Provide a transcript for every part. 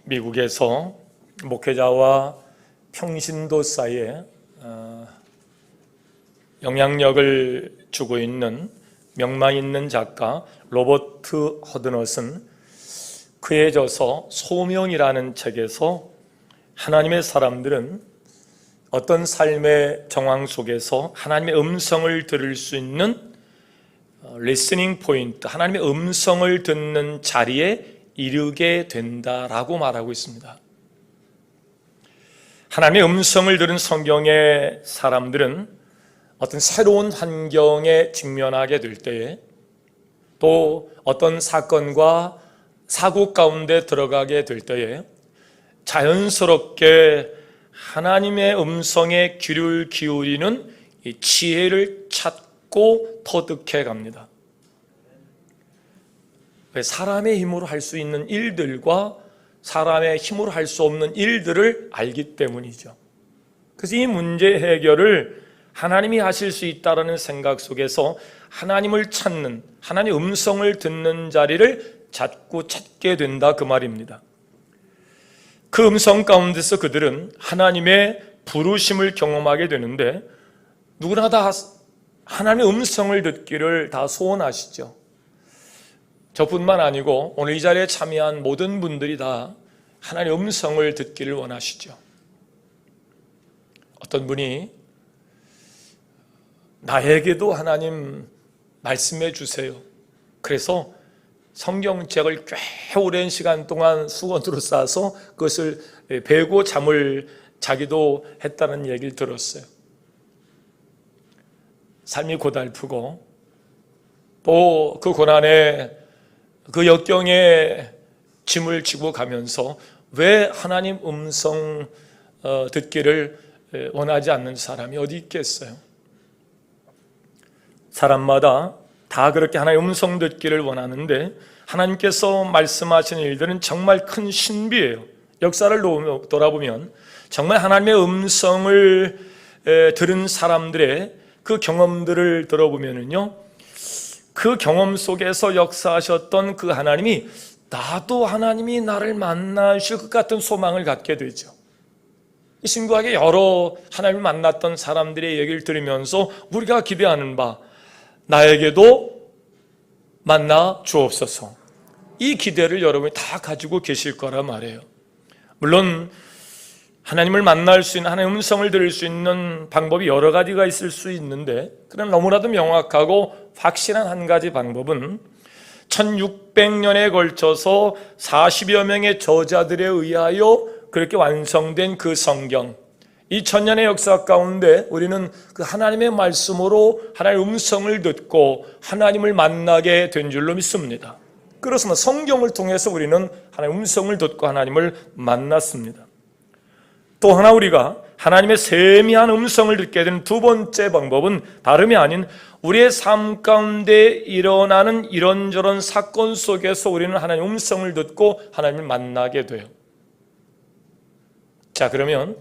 미국에서 목회자와 평신도 사이에 영향력을 주고 있는 명망 있는 작가 로버트 허드넛은 그의 저서 소명이라는 책에서 하나님의 사람들은 어떤 삶의 정황 속에서 하나님의 음성을 들을 수 있는 리스닝 포인트, 하나님의 음성을 듣는 자리에 이르게 된다라고 말하고 있습니다. 하나님의 음성을 들은 성경의 사람들은 어떤 새로운 환경에 직면하게 될 때에 또 어떤 사건과 사고 가운데 들어가게 될 때에 자연스럽게 하나님의 음성에 귀를 기울이는 이 지혜를 찾고 터득해 갑니다. 사람의 힘으로 할 수 있는 일들과 사람의 힘으로 할 수 없는 일들을 알기 때문이죠. 그래서 이 문제 해결을 하나님이 하실 수 있다는 생각 속에서 하나님을 찾는, 하나님의 음성을 듣는 자리를 자꾸 찾게 된다 그 말입니다. 그 음성 가운데서 그들은 하나님의 부르심을 경험하게 되는데 누구나 다 하나님의 음성을 듣기를 다 소원하시죠. 저뿐만 아니고 오늘 이 자리에 참여한 모든 분들이 다 하나님의 음성을 듣기를 원하시죠. 어떤 분이 나에게도 하나님 말씀해 주세요. 그래서 성경책을 꽤 오랜 시간 동안 수건으로 싸서 그것을 베고 잠을 자기도 했다는 얘기를 들었어요. 삶이 고달프고 또 그 고난에 그 역경에 짐을 지고 가면서 왜 하나님 음성 듣기를 원하지 않는 사람이 어디 있겠어요? 사람마다 다 그렇게 하나님 음성 듣기를 원하는데 하나님께서 말씀하시는 일들은 정말 큰 신비예요. 역사를 돌아보면 정말 하나님의 음성을 들은 사람들의 그 경험들을 들어보면은요, 그 경험 속에서 역사하셨던 그 하나님이 나도 하나님이 나를 만나실 것 같은 소망을 갖게 되죠. 이 신구하게 여러 하나님을 만났던 사람들의 얘기를 들으면서 우리가 기대하는 바 나에게도 만나 주옵소서, 이 기대를 여러분이 다 가지고 계실 거라 말이에요. 물론 하나님을 만날 수 있는, 하나님의 음성을 들을 수 있는 방법이 여러 가지가 있을 수 있는데 그러나 너무나도 명확하고 확실한 한 가지 방법은 1600년에 걸쳐서 40여 명의 저자들에 의하여 그렇게 완성된 그 성경, 이 천년의 역사 가운데 우리는 그 하나님의 말씀으로 하나님의 음성을 듣고 하나님을 만나게 된 줄로 믿습니다. 그렇습니다. 성경을 통해서 우리는 하나님의 음성을 듣고 하나님을 만났습니다. 또 하나 우리가 하나님의 세미한 음성을 듣게 되는 두 번째 방법은 다름이 아닌 우리의 삶 가운데 일어나는 이런저런 사건 속에서 우리는 하나님의 음성을 듣고 하나님을 만나게 돼요. 자, 그러면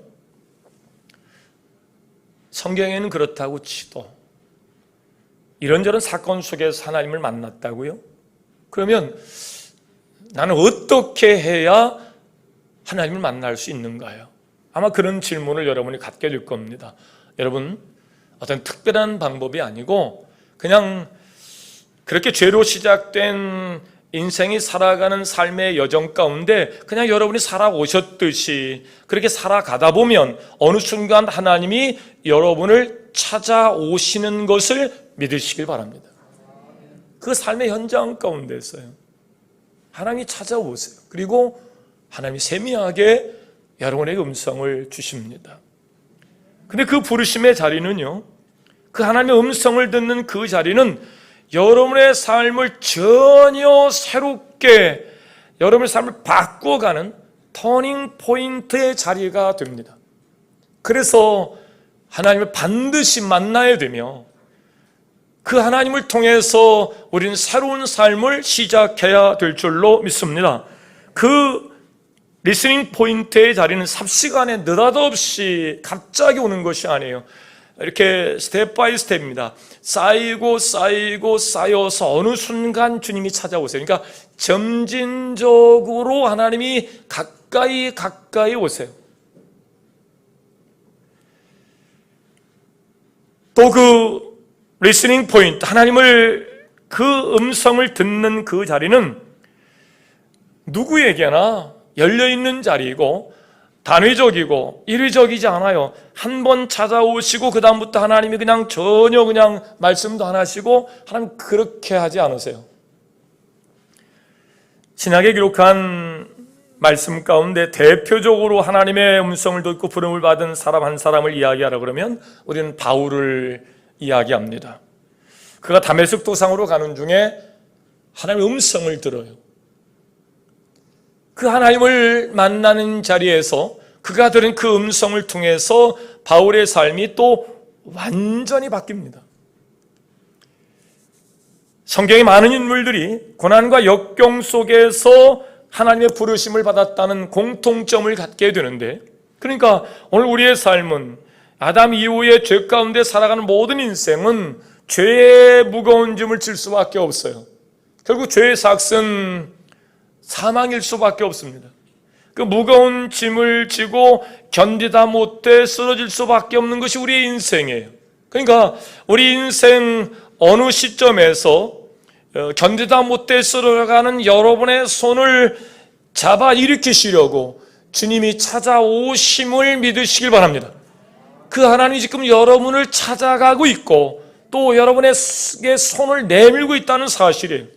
성경에는 그렇다고 치도 이런저런 사건 속에서 하나님을 만났다고요? 그러면 나는 어떻게 해야 하나님을 만날 수 있는가요? 아마 그런 질문을 여러분이 갖게 될 겁니다. 여러분, 어떤 특별한 방법이 아니고 그냥 그렇게 죄로 시작된 인생이 살아가는 삶의 여정 가운데 그냥 여러분이 살아오셨듯이 그렇게 살아가다 보면 어느 순간 하나님이 여러분을 찾아오시는 것을 믿으시길 바랍니다. 그 삶의 현장 가운데서요, 하나님이 찾아오세요. 그리고 하나님이 세미하게 여러분에게 음성을 주십니다. 근데 그 부르심의 자리는요, 그 하나님의 음성을 듣는 그 자리는 여러분의 삶을 전혀 새롭게, 여러분의 삶을 바꿔가는 터닝 포인트의 자리가 됩니다. 그래서 하나님을 반드시 만나야 되며 그 하나님을 통해서 우리는 새로운 삶을 시작해야 될 줄로 믿습니다. 그 리스닝 포인트의 자리는 삽시간에 느닷없이 갑자기 오는 것이 아니에요. 이렇게 스텝 바이 스텝입니다. 쌓이고 쌓이고 쌓여서 어느 순간 주님이 찾아오세요. 그러니까 점진적으로 하나님이 가까이 오세요. 또 그 리스닝 포인트, 하나님을 그 음성을 듣는 그 자리는 누구에게나 열려있는 자리이고 단회적이고 일회적이지 않아요. 한 번 찾아오시고 그 다음부터 하나님이 그냥 전혀 그냥 말씀도 안 하시고, 하나님 그렇게 하지 않으세요. 신약에 기록한 말씀 가운데 대표적으로 하나님의 음성을 듣고 부름을 받은 사람 한 사람을 이야기하라 그러면 우리는 바울을 이야기합니다. 그가 다메섹 도상으로 가는 중에 하나님의 음성을 들어요. 그 하나님을 만나는 자리에서 그가 들은 그 음성을 통해서 바울의 삶이 또 완전히 바뀝니다. 성경의 많은 인물들이 고난과 역경 속에서 하나님의 부르심을 받았다는 공통점을 갖게 되는데, 그러니까 오늘 우리의 삶은 아담 이후에 죄 가운데 살아가는 모든 인생은 죄의 무거운 짐을 질 수밖에 없어요. 결국 죄의 삭은 사망일 수밖에 없습니다. 그 무거운 짐을 지고 견디다 못해 쓰러질 수밖에 없는 것이 우리의 인생이에요. 그러니까 우리 인생 어느 시점에서 견디다 못해 쓰러져가는 여러분의 손을 잡아 일으키시려고 주님이 찾아오심을 믿으시길 바랍니다. 그 하나님이 지금 여러분을 찾아가고 있고 또 여러분의 손을 내밀고 있다는 사실이에요.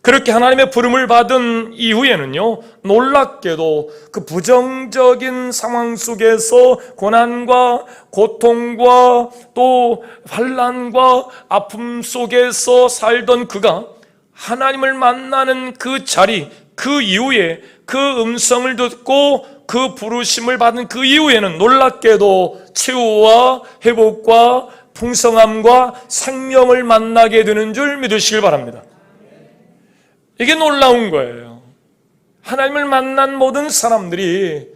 그렇게 하나님의 부름을 받은 이후에는요, 놀랍게도 그 부정적인 상황 속에서 고난과 고통과 또 환난과 아픔 속에서 살던 그가 하나님을 만나는 그 자리, 그 이후에 그 음성을 듣고 그 부르심을 받은 그 이후에는 놀랍게도 치유와 회복과 풍성함과 생명을 만나게 되는 줄 믿으시길 바랍니다. 이게 놀라운 거예요. 하나님을 만난 모든 사람들이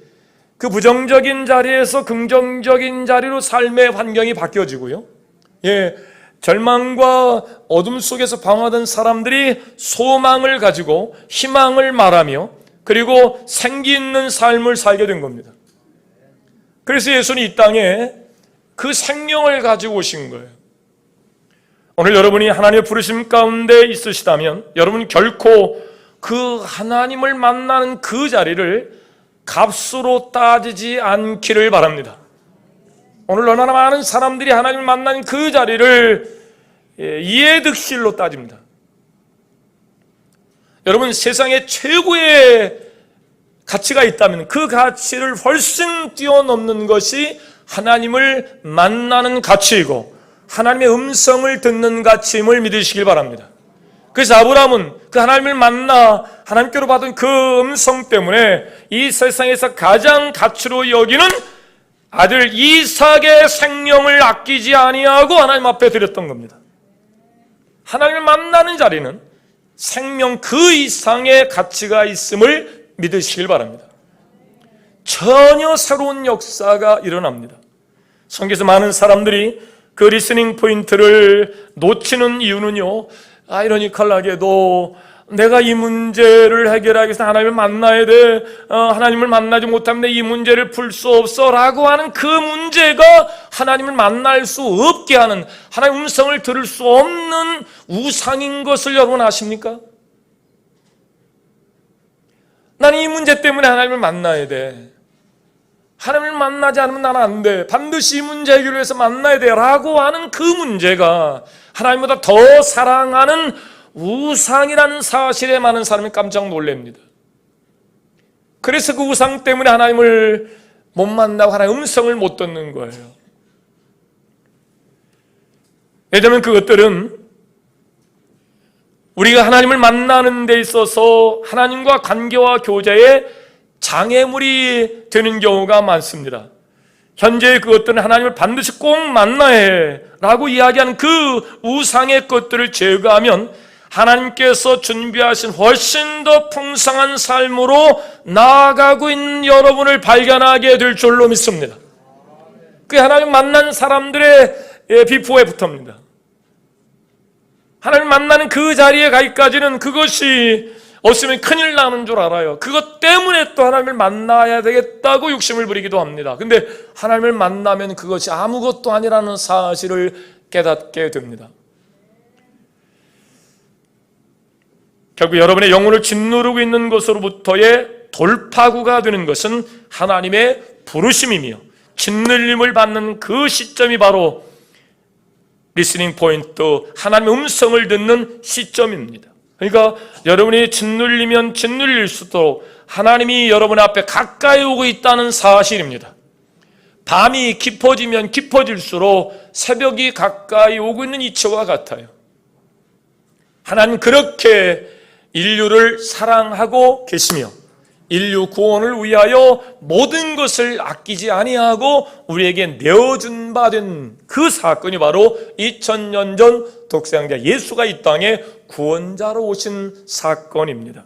그 부정적인 자리에서 긍정적인 자리로 삶의 환경이 바뀌어지고요. 절망과 어둠 속에서 방황하던 사람들이 소망을 가지고 희망을 말하며 그리고 생기 있는 삶을 살게 된 겁니다. 그래서 예수는 이 땅에 그 생명을 가지고 오신 거예요. 오늘 여러분이 하나님의 부르심 가운데 있으시다면 여러분 결코 그 하나님을 만나는 그 자리를 값으로 따지지 않기를 바랍니다. 오늘 얼마나 많은 사람들이 하나님을 만나는 그 자리를 이해득실로 따집니다. 여러분, 세상에 최고의 가치가 있다면 그 가치를 훨씬 뛰어넘는 것이 하나님을 만나는 가치이고 하나님의 음성을 듣는 가치임을 믿으시길 바랍니다. 그래서 아브라함은 그 하나님을 만나 하나님께로 받은 그 음성 때문에 이 세상에서 가장 가치로 여기는 아들 이삭의 생명을 아끼지 아니하고 하나님 앞에 드렸던 겁니다. 하나님을 만나는 자리는 생명 그 이상의 가치가 있음을 믿으시길 바랍니다. 전혀 새로운 역사가 일어납니다. 성경에서 많은 사람들이 그 리스닝 포인트를 놓치는 이유는요, 아이러니컬하게도 내가 이 문제를 해결하기 위해서 하나님을 만나야 돼, 하나님을 만나지 못하면 이 문제를 풀 수 없어 라고 하는 그 문제가 하나님을 만날 수 없게 하는, 하나님의 음성을 들을 수 없는 우상인 것을 여러분 아십니까? 나는 이 문제 때문에 하나님을 만나야 돼, 하나님을 만나지 않으면 나는 안 돼, 반드시 이 문제 해결을 위해서 만나야 돼 라고 하는 그 문제가 하나님보다 더 사랑하는 우상이라는 사실에 많은 사람이 깜짝 놀랍니다. 그래서 그 우상 때문에 하나님을 못 만나고 하나님의 음성을 못 듣는 거예요. 왜냐하면 그것들은 우리가 하나님을 만나는 데 있어서 하나님과 관계와 교제에 장애물이 되는 경우가 많습니다. 현재 그것들은 하나님을 반드시 꼭 만나야 해 라고 이야기하는 그 우상의 것들을 제거하면 하나님께서 준비하신 훨씬 더 풍성한 삶으로 나아가고 있는 여러분을 발견하게 될 줄로 믿습니다. 그게 하나님 만난 사람들의 비포 애프터입니다. 하나님 만나는 그 자리에 가기까지는 그것이 없으면 큰일 나는 줄 알아요. 그것 때문에 또 하나님을 만나야 되겠다고 욕심을 부리기도 합니다. 근데 하나님을 만나면 그것이 아무것도 아니라는 사실을 깨닫게 됩니다. 결국 여러분의 영혼을 짓누르고 있는 것으로부터의 돌파구가 되는 것은 하나님의 부르심이며 짓눌림을 받는 그 시점이 바로 리스닝 포인트, 하나님의 음성을 듣는 시점입니다. 그러니까 여러분이 짓눌리면 짓눌릴수록 하나님이 여러분 앞에 가까이 오고 있다는 사실입니다. 밤이 깊어지면 깊어질수록 새벽이 가까이 오고 있는 이치와 같아요. 하나님 그렇게 인류를 사랑하고 계시며 인류 구원을 위하여 모든 것을 아끼지 아니하고 우리에게 내어준 바 된 그 사건이 바로 2000년 전 독생자 예수가 이 땅에 구원자로 오신 사건입니다.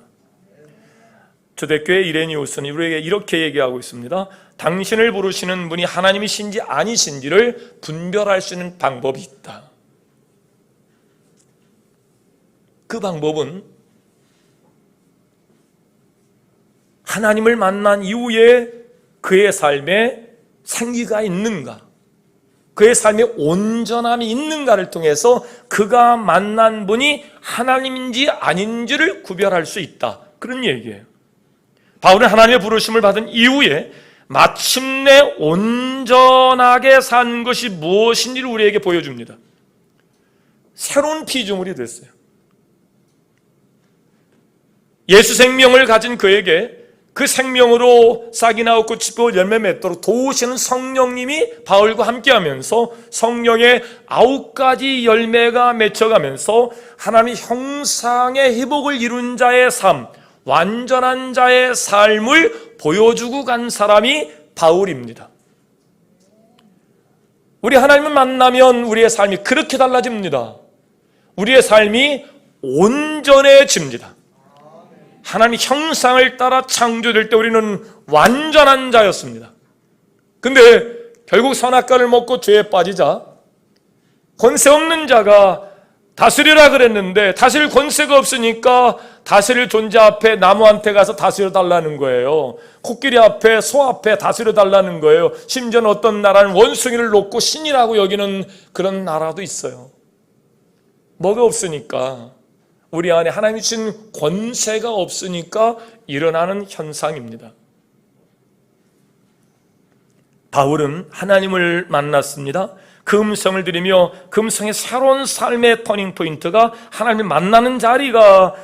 초대교회 이레니우스는 우리에게 이렇게 얘기하고 있습니다. 당신을 부르시는 분이 하나님이신지 아니신지를 분별할 수 있는 방법이 있다. 그 방법은 하나님을 만난 이후에 그의 삶에 생기가 있는가, 그의 삶에 온전함이 있는가를 통해서 그가 만난 분이 하나님인지 아닌지를 구별할 수 있다. 그런 얘기예요. 바울은 하나님의 부르심을 받은 이후에 마침내 온전하게 산 것이 무엇인지를 우리에게 보여줍니다. 새로운 피조물이 됐어요. 예수 생명을 가진 그에게 그 생명으로 싹이 나고 꽃이 피고 열매 맺도록 도우시는 성령님이 바울과 함께하면서 성령의 9가지 열매가 맺혀가면서 하나님 형상의 회복을 이룬 자의 삶, 완전한 자의 삶을 보여주고 간 사람이 바울입니다. 우리 하나님을 만나면 우리의 삶이 그렇게 달라집니다. 우리의 삶이 온전해집니다. 하나님의 형상을 따라 창조될 때 우리는 완전한 자였습니다. 근데 결국 선악과를 먹고 죄에 빠지자 권세 없는 자가 다스리라 그랬는데 다스릴 권세가 없으니까 다스릴 존재 앞에 나무한테 가서 다스려 달라는 거예요. 코끼리 앞에, 소 앞에 다스려 달라는 거예요. 심지어는 어떤 나라는 원숭이를 놓고 신이라고 여기는 그런 나라도 있어요. 뭐가 없으니까, 우리 안에 하나님이 주신 권세가 없으니까 일어나는 현상입니다. 바울은 하나님을 만났습니다. 그 음성을 들으며 그 음성의 새로운 삶의 터닝포인트가 하나님을 만나는 자리가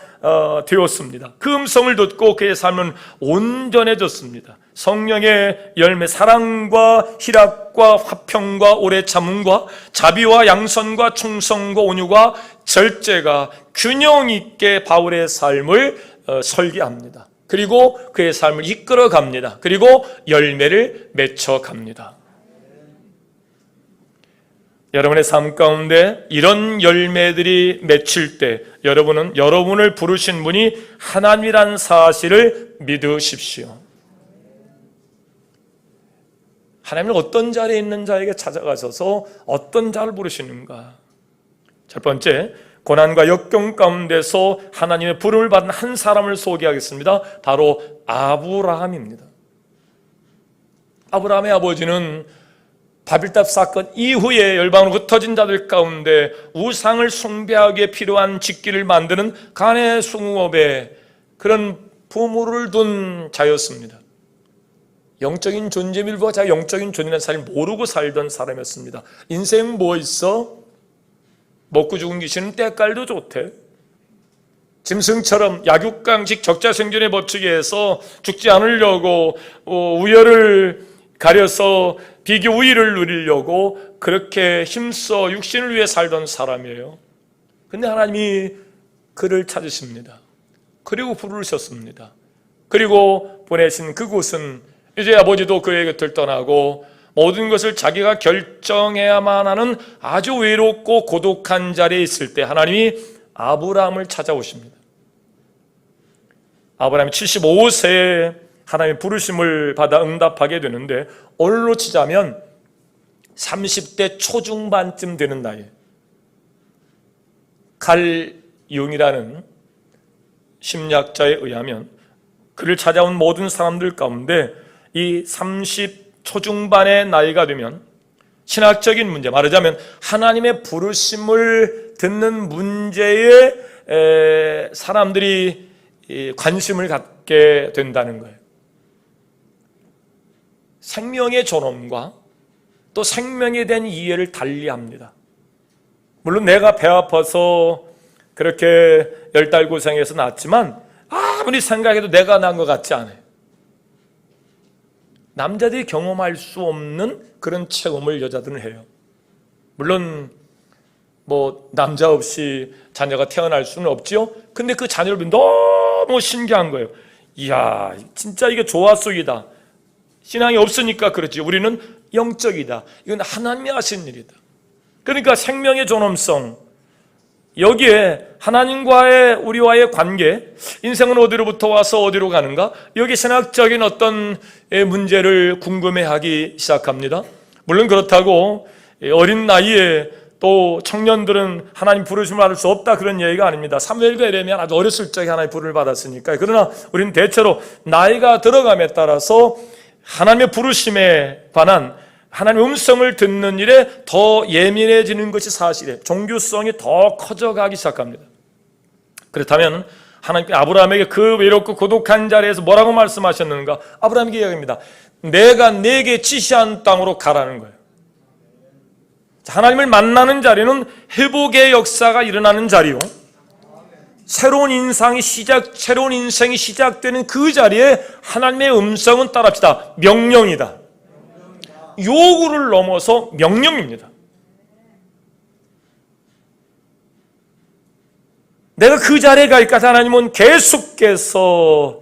되었습니다. 그 음성을 듣고 그의 삶은 온전해졌습니다. 성령의 열매, 사랑과 희락과 화평과 오래 참음과 자비와 양선과 충성과 온유가 절제가 균형 있게 바울의 삶을 설계합니다. 그리고 그의 삶을 이끌어 갑니다. 그리고 열매를 맺혀 갑니다. 여러분의 삶 가운데 이런 열매들이 맺힐 때 여러분은 여러분을 부르신 분이 하나님이란 사실을 믿으십시오. 하나님은 어떤 자리에 있는 자에게 찾아가셔서 어떤 자를 부르시는가? 첫 번째, 고난과 역경 가운데서 하나님의 부름을 받은 한 사람을 소개하겠습니다. 바로 아브라함입니다. 아브라함의 아버지는 바빌탑 사건 이후에 열방으로 흩어진 자들 가운데 우상을 숭배하기에 필요한 직기를 만드는 가내 숭업에 그런 부모를 둔 자였습니다. 영적인 존재밀과 자기 영적인 존재라는 사람을 모르고 살던 사람이었습니다. 인생 뭐 있어? 먹고 죽은 귀신은 때깔도 좋대. 짐승처럼 약육강식 적자생존의 법칙에 의해서 죽지 않으려고 우열을 가려서 비교 우위를 누리려고 그렇게 힘써 육신을 위해 살던 사람이에요. 근데 하나님이 그를 찾으십니다. 그리고 부르셨습니다. 그리고 보내신 그곳은 이제 아버지도 그의 곁을 떠나고 모든 것을 자기가 결정해야만 하는 아주 외롭고 고독한 자리에 있을 때 하나님이 아브라함을 찾아오십니다. 아브라함이 75세에 하나님의 부르심을 받아 응답하게 되는데 오늘로 치자면 30대 초중반쯤 되는 나이에 칼 융이라는 심리학자에 의하면 그를 찾아온 모든 사람들 가운데 이 30 초중반의 나이가 되면 신학적인 문제, 말하자면 하나님의 부르심을 듣는 문제에 사람들이 관심을 갖게 된다는 거예요. 생명의 존엄과 또 생명에 대한 이해를 달리합니다. 물론 내가 배 아파서 그렇게 10달 고생해서 낳았지만 아무리 생각해도 내가 낳은 것 같지 않아요. 남자들이 경험할 수 없는 그런 체험을 여자들은 해요. 물론 남자 없이 자녀가 태어날 수는 없지요. 근데 그 자녀를 보면 너무 신기한 거예요. 이야, 진짜 이게 조화속이다. 신앙이 없으니까 그렇지. 우리는 영적이다. 이건 하나님이 하신 일이다. 그러니까 생명의 존엄성, 여기에 하나님과의 우리와의 관계, 인생은 어디로부터 와서 어디로 가는가? 여기 신학적인 어떤 문제를 궁금해하기 시작합니다. 물론 그렇다고 어린 나이에 또 청년들은 하나님 부르심을 받을 수 없다, 그런 얘기가 아닙니다. 사무엘과 에레미야 아주 어렸을 적에 하나님 부름을 받았으니까. 그러나 우리는 대체로 나이가 들어감에 따라서 하나님의 부르심에 관한 하나님의 음성을 듣는 일에 더 예민해지는 것이 사실이에요. 종교성이 더 커져가기 시작합니다. 그렇다면 하나님께 아브라함에게 그 외롭고 고독한 자리에서 뭐라고 말씀하셨는가? 아브라함에게 이야기합니다. 내가 내게 지시한 땅으로 가라는 거예요. 하나님을 만나는 자리는 회복의 역사가 일어나는 자리요, 새로운 인생이 시작되는 그 자리에 하나님의 음성은 따릅시다. 명령이다. 요구를 넘어서 명령입니다. 내가 그 자리에 갈까지 하나님은 계속해서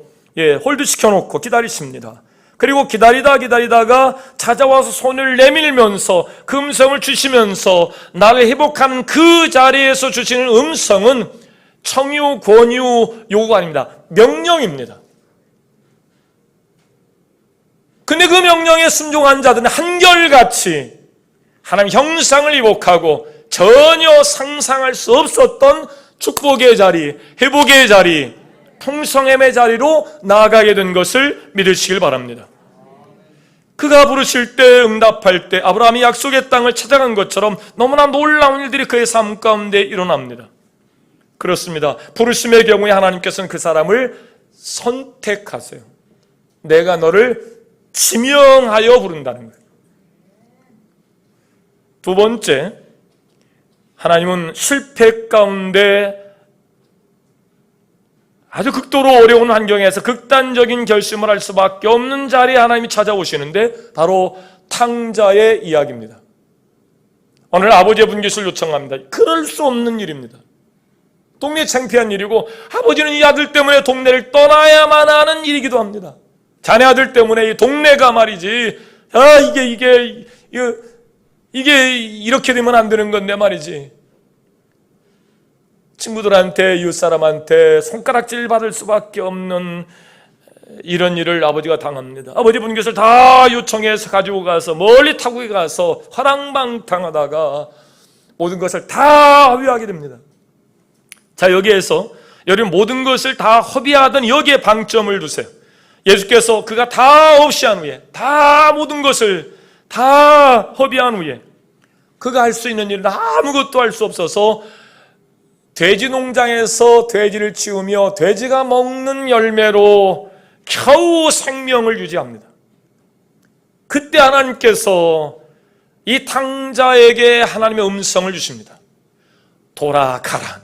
홀드시켜놓고 기다리십니다. 그리고 기다리다가 찾아와서 손을 내밀면서 그 음성을 주시면서 나를 회복하는 그 자리에서 주시는 음성은 청유, 권유, 요구가 아닙니다. 명령입니다. 근데 그 명령에 순종한 자들은 한결같이 하나님 형상을 회복하고 전혀 상상할 수 없었던 축복의 자리, 회복의 자리, 풍성함의 자리로 나아가게 된 것을 믿으시길 바랍니다. 그가 부르실 때, 응답할 때 아브라함이 약속의 땅을 찾아간 것처럼 너무나 놀라운 일들이 그의 삶 가운데 일어납니다. 그렇습니다. 부르심의 경우에 하나님께서는 그 사람을 선택하세요. 내가 너를 지명하여 부른다는 거예요. 두 번째, 하나님은 실패 가운데 아주 극도로 어려운 환경에서 극단적인 결심을 할 수밖에 없는 자리에 하나님이 찾아오시는데 바로 탕자의 이야기입니다. 오늘 아버지의 분깃을 요청합니다. 그럴 수 없는 일입니다. 동네 창피한 일이고 아버지는 이 아들 때문에 동네를 떠나야만 하는 일이기도 합니다. 자네 아들 때문에 이 동네가 말이지, 이게 이렇게 되면 안 되는 건데 말이지. 친구들한테, 이웃사람한테 손가락질 받을 수밖에 없는 이런 일을 아버지가 당합니다. 아버지 분깃을 다 요청해서 가지고 가서 멀리 타고 가서 화랑방탕하다가 모든 것을 다 허비하게 됩니다. 자, 여기에서 여러분 모든 것을 다 허비하던 여기에 방점을 두세요. 예수께서 그가 다 없이 한 후에, 다 모든 것을 다 허비한 후에 그가 할 수 있는 일은 아무것도 할 수 없어서 돼지 농장에서 돼지를 치우며 돼지가 먹는 열매로 겨우 생명을 유지합니다. 그때 하나님께서 이 탕자에게 하나님의 음성을 주십니다. 돌아가라.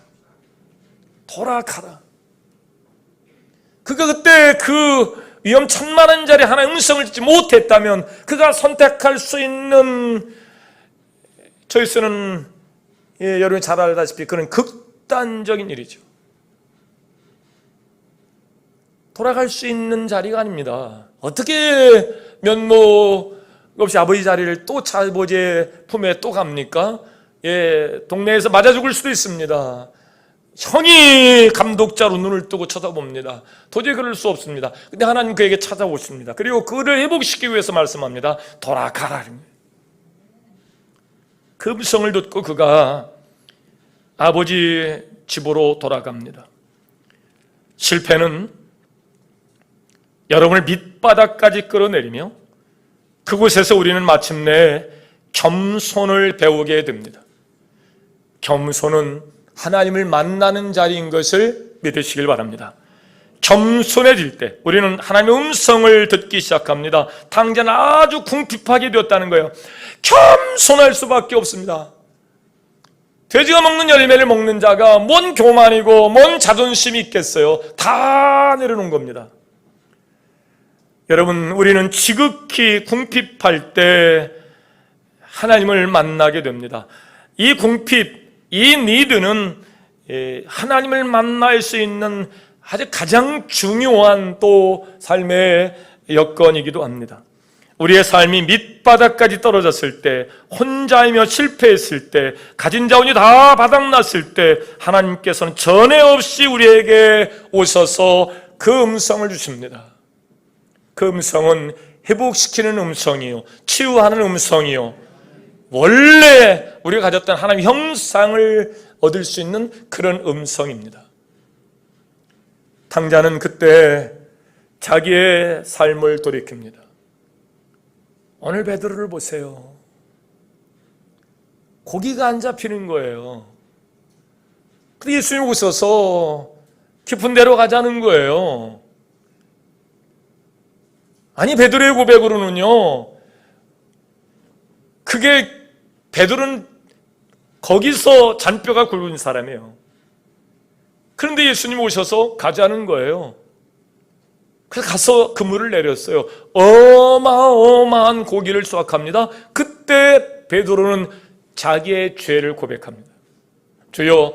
돌아가라. 그가 그때 그 위험천만한 자리에 하나님의 음성을 듣지 못했다면 그가 선택할 수 있는 초이스는 여러분이 잘 알다시피 그런 극단적인 일이죠. 돌아갈 수 있는 자리가 아닙니다. 어떻게 면목 없이 아버지 자리를 또 아버지의 품에 또 갑니까? 동네에서 맞아 죽을 수도 있습니다. 형이 감독자로 눈을 뜨고 쳐다봅니다. 도저히 그럴 수 없습니다. 근데 하나님 그에게 찾아오십니다. 그리고 그를 회복시키기 위해서 말씀합니다. 돌아가라. 그 음성을 듣고 그가 아버지 집으로 돌아갑니다. 실패는 여러분을 밑바닥까지 끌어내리며 그곳에서 우리는 마침내 겸손을 배우게 됩니다. 겸손은 하나님을 만나는 자리인 것을 믿으시길 바랍니다. 겸손해질 때 우리는 하나님의 음성을 듣기 시작합니다. 당장 아주 궁핍하게 되었다는 거예요. 겸손할 수밖에 없습니다. 돼지가 먹는 열매를 먹는 자가 뭔 교만이고 뭔 자존심이 있겠어요. 다 내려놓은 겁니다. 여러분, 우리는 지극히 궁핍할 때 하나님을 만나게 됩니다. 이 궁핍, 이 니드는 하나님을 만날 수 있는 아주 가장 중요한 또 삶의 여건이기도 합니다. 우리의 삶이 밑바닥까지 떨어졌을 때, 혼자이며 실패했을 때, 가진 자원이 다 바닥났을 때 하나님께서는 전에 없이 우리에게 오셔서 그 음성을 주십니다. 그 음성은 회복시키는 음성이요, 치유하는 음성이요, 원래 우리가 가졌던 하나님의 형상을 얻을 수 있는 그런 음성입니다. 탕자는 그때 자기의 삶을 돌이킵니다. 오늘 베드로를 보세요. 고기가 안 잡히는 거예요. 근데 예수님 오셔서 깊은 데로 가자는 거예요. 아니, 베드로의 고백으로는요, 그게 베드로는 거기서 잔뼈가 굵은 사람이에요. 그런데 예수님 오셔서 가자는 거예요. 그래서 가서 그물을 내렸어요. 어마어마한 고기를 수확합니다. 그때 베드로는 자기의 죄를 고백합니다. 주여,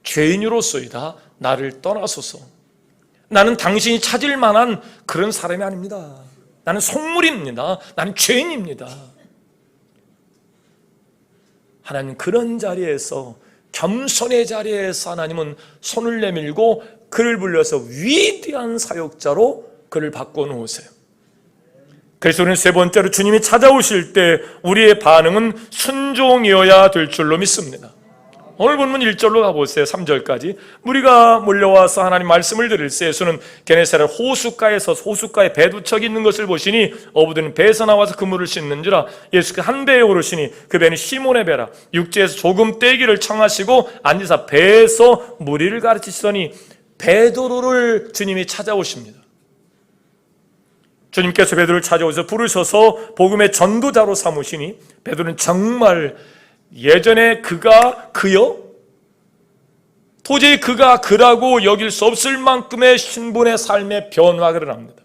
죄인으로서이다. 나를 떠나소서. 나는 당신이 찾을 만한 그런 사람이 아닙니다. 나는 속물입니다. 나는 죄인입니다. 하나님, 그런 자리에서, 겸손의 자리에서 하나님은 손을 내밀고 그를 불러서 위대한 사역자로 그를 바꿔놓으세요. 그래서 우리는 세 번째로 주님이 찾아오실 때 우리의 반응은 순종이어야 될 줄로 믿습니다. 오늘 본문 1절로 가보세요. 3절까지. 무리가 몰려와서 하나님 말씀을 들을 때 예수는 게네사렛 호숫가에서 호숫가에 배두척이 있는 것을 보시니 어부들은 배에서 나와서 그물을 씻는지라. 예수께서 한 배에 오르시니 그 배는 시몬의 배라. 육지에서 조금 떼기를 청하시고 앉으사 배에서 무리를 가르치시더니 베드로를 주님이 찾아오십니다. 주님께서 베드로를 찾아오셔서 부르셔서 복음의 전도자로 삼으시니 베드로는 정말 예전에 그가 그요? 도저히 그가 그라고 여길 수 없을 만큼의 신분의 삶의 변화가 합니다.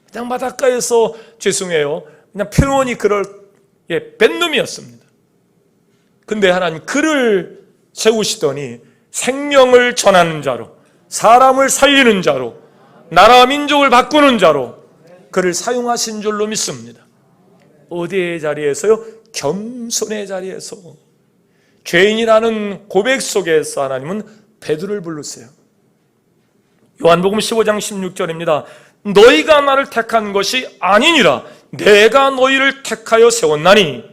그냥 바닷가에서 죄송해요, 그냥 표현이 그럴 뱃놈이었습니다. 근데 하나님 그를 세우시더니 생명을 전하는 자로, 사람을 살리는 자로, 나라와 민족을 바꾸는 자로 그를 사용하신 줄로 믿습니다. 어디의 자리에서요? 겸손의 자리에서, 죄인이라는 고백 속에서 하나님은 베드로를 부르세요. 요한복음 15장 16절입니다. 너희가 나를 택한 것이 아니니라 내가 너희를 택하여 세웠나니.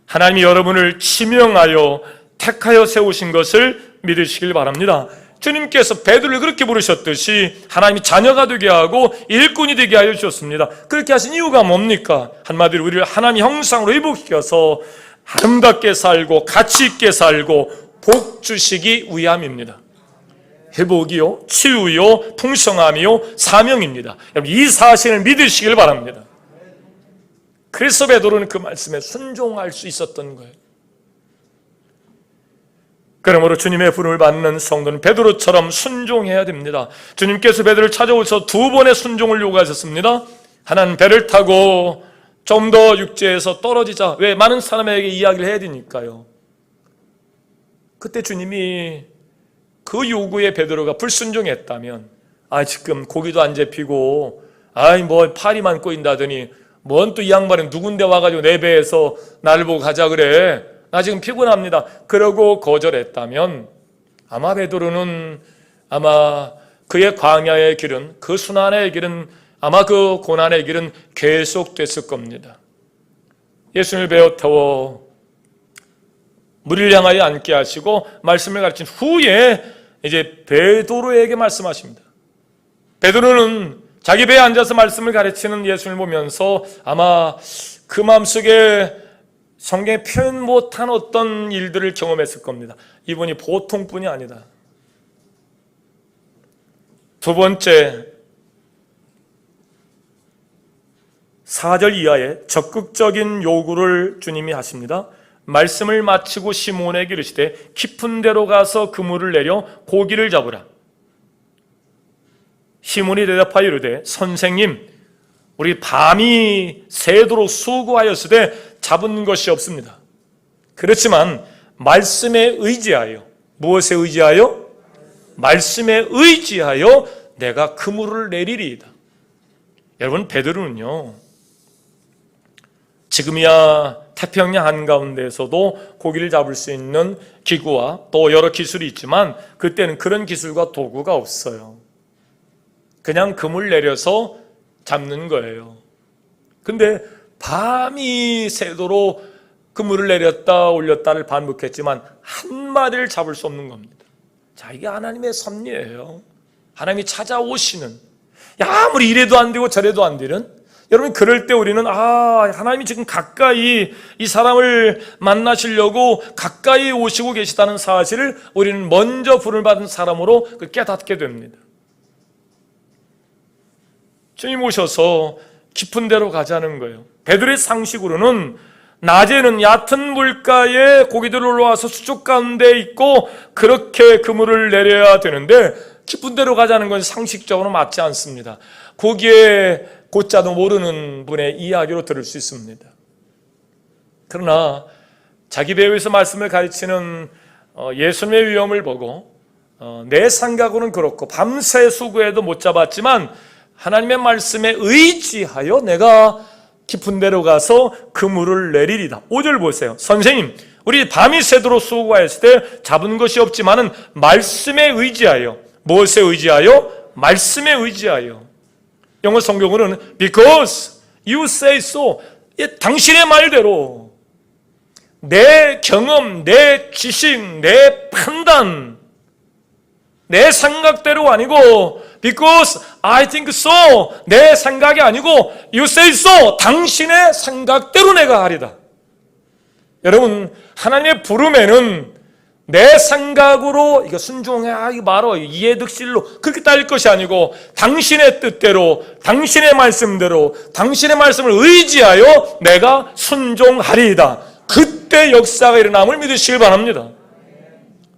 하나님이 여러분을 지명하여 택하여 세우신 것을 믿으시길 바랍니다. 주님께서 베드로를 그렇게 부르셨듯이 하나님이 자녀가 되게 하고 일꾼이 되게 하여 주셨습니다. 그렇게 하신 이유가 뭡니까? 한마디로 우리를 하나님 형상으로 회복시켜서 아름답게 살고 가치 있게 살고 복 주시기 위함입니다. 회복이요, 치유요, 풍성함이요, 사명입니다. 여러분, 이 사실을 믿으시길 바랍니다. 그래서 베드로는 그 말씀에 순종할 수 있었던 거예요. 그러므로 주님의 부름을 받는 성도는 베드로처럼 순종해야 됩니다. 주님께서 베드로를 찾아오셔서 두 번의 순종을 요구하셨습니다. 하나는 배를 타고 좀 더 육지에서 떨어지자. 왜? 많은 사람에게 이야기를 해야 되니까요. 그때 주님이 그 요구에 베드로가 불순종했다면, 지금 고기도 안 잡히고 뭐 파리만 꼬인다더니 뭔 또 이 양반은 누군데 와가지고 내 배에서 나를 보고 가자 그래, 나 지금 피곤합니다, 그러고 거절했다면 아마 베드로는 아마 그의 광야의 길은, 그 순환의 길은, 아마 그 고난의 길은 계속됐을 겁니다. 예수님을 베어 태워 무리를 향하여 앉게 하시고 말씀을 가르친 후에 이제 베드로에게 말씀하십니다. 베드로는 자기 배에 앉아서 말씀을 가르치는 예수를 보면서 아마 그 마음속에 성경에 표현 못한 어떤 일들을 경험했을 겁니다. 이분이 보통 분이 아니다. 두 번째, 4절 이하에 적극적인 요구를 주님이 하십니다. 말씀을 마치고 시몬에게 이르시되 깊은 데로 가서 그물을 내려 고기를 잡으라. 시몬이 대답하여 이르되 선생님, 우리 밤이 새도록 수고하였으되 잡은 것이 없습니다. 그렇지만 말씀에 의지하여, 무엇에 의지하여? 말씀에 의지하여 내가 그물을 내리리이다. 여러분, 베드로는요, 지금이야 태평양 한가운데에서도 고기를 잡을 수 있는 기구와 또 여러 기술이 있지만 그때는 그런 기술과 도구가 없어요. 그냥 그물 내려서 잡는 거예요. 근데 밤이 새도록 그물을 내렸다 올렸다를 반복했지만 한 마리를 잡을 수 없는 겁니다. 자, 이게 하나님의 섭리예요. 하나님이 찾아오시는, 아무리 이래도 안 되고 저래도 안 되는, 여러분, 그럴 때 우리는 하나님이 지금 가까이 이 사람을 만나시려고 가까이 오시고 계시다는 사실을 우리는 먼저 부름을 받은 사람으로 깨닫게 됩니다. 주님 오셔서 깊은 데로 가자는 거예요. 베드로의 상식으로는 낮에는 얕은 물가에 고기들 올라와서 수족 가운데 있고 그렇게 그물을 내려야 되는데 깊은 데로 가자는 건 상식적으로 맞지 않습니다. 거기에 곧자도 모르는 분의 이야기로 들을 수 있습니다. 그러나 자기 배후에서 말씀을 가르치는 예수님의 위엄을 보고 내 생각으로는 그렇고 밤새 수고해도 못 잡았지만 하나님의 말씀에 의지하여 내가 깊은 데로 가서 그물을 내리리다. 5절 보세요. 선생님, 우리 밤이 새도록 수고하였을 때 잡은 것이 없지만은 말씀에 의지하여. 무엇에 의지하여? 말씀에 의지하여. 영어 성경으로는 because you say so. 당신의 말대로 내 경험, 내 지식, 내 판단, 내 생각대로 아니고 because I think so. 내 생각이 아니고 you say so. 당신의 생각대로 내가 하리다. 여러분, 하나님의 부름에는 내 생각으로 이거 순종해, 이거 말어, 이해득실로 그렇게 따질 것이 아니고 당신의 뜻대로, 당신의 말씀대로, 당신의 말씀을 의지하여 내가 순종하리이다. 그때 역사가 일어남을 믿으시길 바랍니다.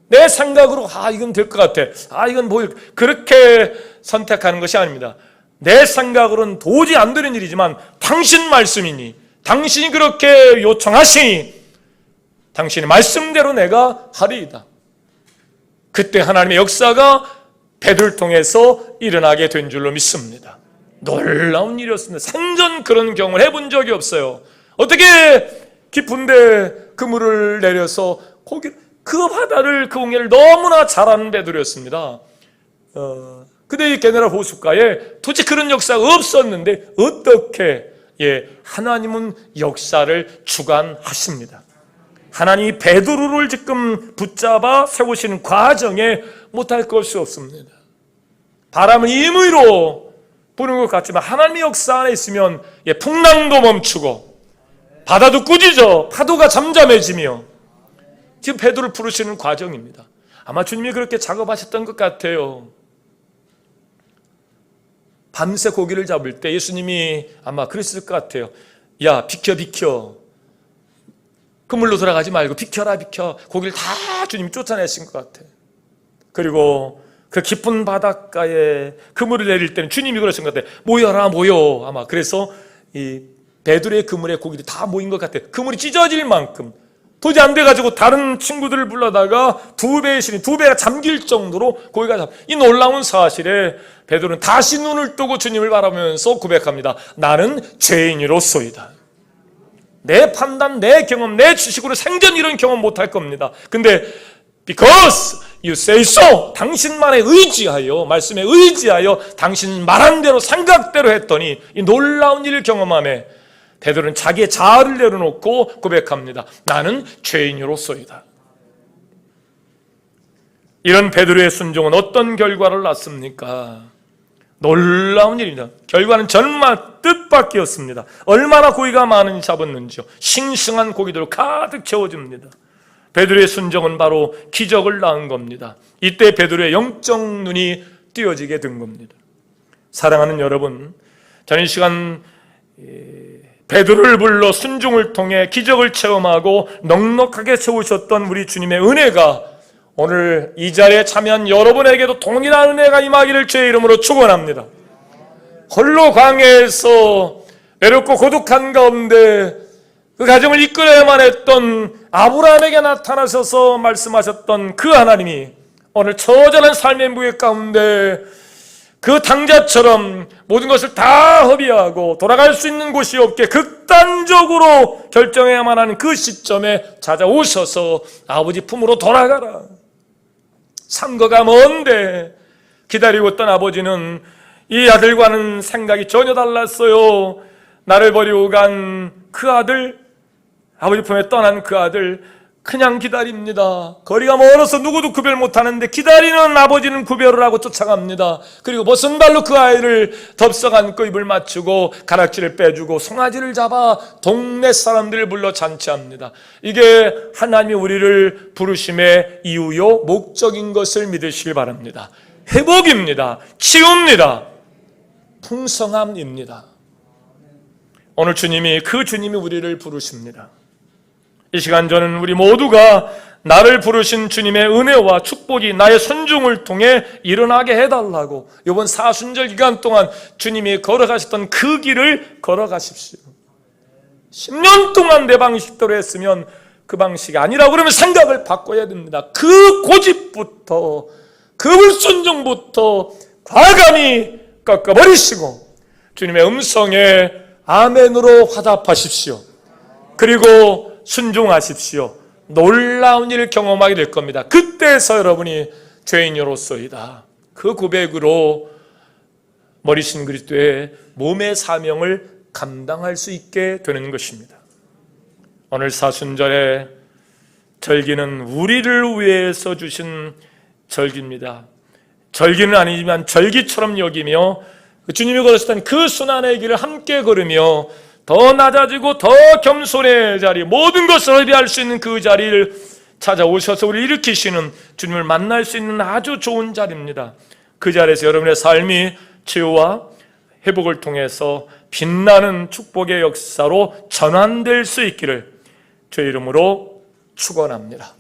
내 생각으로 이건 될 것 같아, 이건 그렇게 선택하는 것이 아닙니다. 내 생각으로는 도저히 안 되는 일이지만 당신 말씀이니, 당신이 그렇게 요청하시니 당신의 말씀대로 내가 하리이다. 그때 하나님의 역사가 베드로를 통해서 일어나게 된 줄로 믿습니다. 놀라운 일이었습니다. 생전 그런 경험을 해본 적이 없어요. 어떻게 깊은데 그물을 내려서 그 바다를, 그 공예를 너무나 잘하는 베드로였습니다. 근데 이 게네라 호숫가에 도대체 그런 역사가 없었는데 어떻게 하나님은 역사를 주관하십니다. 하나님이 베드로를 지금 붙잡아 세우시는 과정에 못할 것이 없습니다. 바람을 임의로 부는 것 같지만 하나님의 역사 안에 있으면 풍랑도 멈추고 바다도 꾸짖어 파도가 잠잠해지며 지금 베드로를 부르시는 과정입니다. 아마 주님이 그렇게 작업하셨던 것 같아요. 밤새 고기를 잡을 때 예수님이 아마 그랬을 것 같아요. 야, 비켜. 그물로 돌아가지 말고 비켜라. 고기를 다 주님이 쫓아내신 것 같아요. 그리고 그 깊은 바닷가에 그물을 내릴 때는 주님이 그러신 것 같아요. 모여라. 아마 그래서 이 베드로의 그물에 고기들이 다 모인 것 같아요. 그물이 찢어질 만큼 도저히 안 돼가지고 다른 친구들을 불러다가 두 배가 잠길 정도로 고기가 이 놀라운 사실에 베드로는 다시 눈을 뜨고 주님을 바라보면서 고백합니다. 나는 죄인으로소이다. 내 판단, 내 경험, 내 지식으로 생전 이런 경험 못할 겁니다. 근데 because you say so, 당신만에 의지하여, 말씀에 의지하여 당신 말한 대로 생각대로 했더니 이 놀라운 일을 경험하며 베드로는 자기의 자아를 내려놓고 고백합니다. 나는 죄인으로소이다. 이런 베드로의 순종은 어떤 결과를 낳습니까? 놀라운 일입니다. 결과는 정말 뜻밖이었습니다. 얼마나 고기가 많은지 잡았는지요. 싱싱한 고기들로 가득 채워집니다. 베드로의 순종은 바로 기적을 낳은 겁니다. 이때 베드로의 영적 눈이 띄어지게 된 겁니다. 사랑하는 여러분, 저는 이 시간 베드로를 불러 순종을 통해 기적을 체험하고 넉넉하게 채우셨던 우리 주님의 은혜가 오늘 이 자리에 참여한 여러분에게도 동일한 은혜가 임하기를 주의 이름으로 축원합니다. 홀로 광야에서 외롭고 고독한 가운데 그 가정을 이끌어야만 했던 아브라함에게 나타나셔서 말씀하셨던 그 하나님이 오늘 처절한 삶의 무게 가운데 그 당자처럼 모든 것을 다 허비하고 돌아갈 수 있는 곳이 없게 극단적으로 결정해야만 하는 그 시점에 찾아오셔서 아버지 품으로 돌아가라. 상거가 먼데 기다리고 있던 아버지는 이 아들과는 생각이 전혀 달랐어요. 나를 버리고 간 그 아들, 아버지 품에 떠난 그 아들 그냥 기다립니다. 거리가 멀어서 누구도 구별 못하는데 기다리는 아버지는 구별을 하고 쫓아갑니다. 그리고 벗은 발로 그 아이를 덥석 안고 입을 맞추고 가락지를 빼주고 송아지를 잡아 동네 사람들을 불러 잔치합니다. 이게 하나님이 우리를 부르심의 이유요 목적인 것을 믿으시길 바랍니다. 회복입니다. 치유입니다. 풍성함입니다. 오늘 그 주님이 우리를 부르십니다. 이 시간 저는 우리 모두가 나를 부르신 주님의 은혜와 축복이 나의 순종을 통해 일어나게 해달라고 이번 사순절 기간 동안 주님이 걸어가셨던 그 길을 걸어가십시오. 10년 동안 내 방식대로 했으면 그 방식이 아니라고 그러면 생각을 바꿔야 됩니다. 그 고집부터 그 불순종부터 과감히 꺾어버리시고 주님의 음성에 아멘으로 화답하십시오. 그리고 순종하십시오. 놀라운 일을 경험하게 될 겁니다. 그때서 여러분이 죄인으로서이다. 그 고백으로 머리신 그리스도의 몸의 사명을 감당할 수 있게 되는 것입니다. 오늘 사순절의 절기는 우리를 위해서 주신 절기입니다. 절기는 아니지만 절기처럼 여기며 주님이 걸으셨던 그 순환의 길을 함께 걸으며 더 낮아지고 더 겸손의 자리, 모든 것을 허비할 수 있는 그 자리를 찾아오셔서 우리를 일으키시는 주님을 만날 수 있는 아주 좋은 자리입니다. 그 자리에서 여러분의 삶이 치유와 회복을 통해서 빛나는 축복의 역사로 전환될 수 있기를 주의 이름으로 축원합니다.